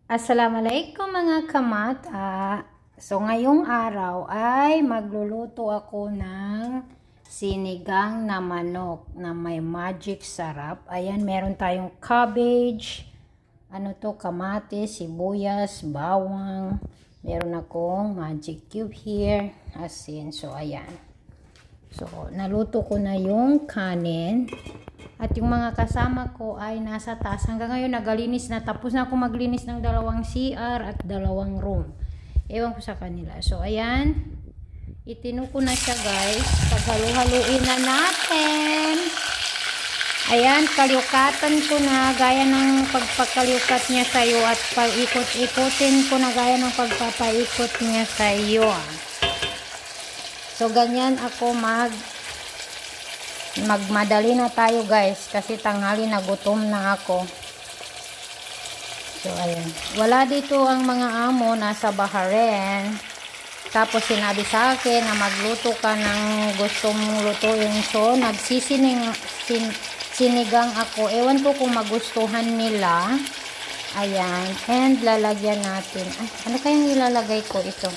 Assalamualaikum mga kamata. So ngayong araw ay magluluto ako ng sinigang na manok na may magic sarap. Ayan, meron tayong cabbage, kamatis, sibuyas, bawang. Meron akong magic cube here, asin. So ayan. So naluto ko na yung kanin. At yung mga kasama ko ay nasa taas. Hanggang ngayon nagalinis na. Tapos na ako maglinis ng 2 CR at 2 room. Ewan ko sa kanila. So ayan. Itino ko na siya guys. Paghalu-haluin na natin. Ayan. Kalyukatan ko na. Gaya ng pagpakalyukat niya sa iyo. At pag-ikot-ikotin ko na gaya ng pagpapaikot niya sa iyo. So ganyan ako magmadali na tayo guys kasi tanghali na gutom na ako. So ayan, wala dito ang mga amo, nasa Bahrain. Tapos sinabi sa akin na magluto ka ng gusto mong lutuin. So sinigang ako. Ewan ko kung magustuhan nila. Ayan, and lalagyan natin, ano kayang ilalagay ko ito?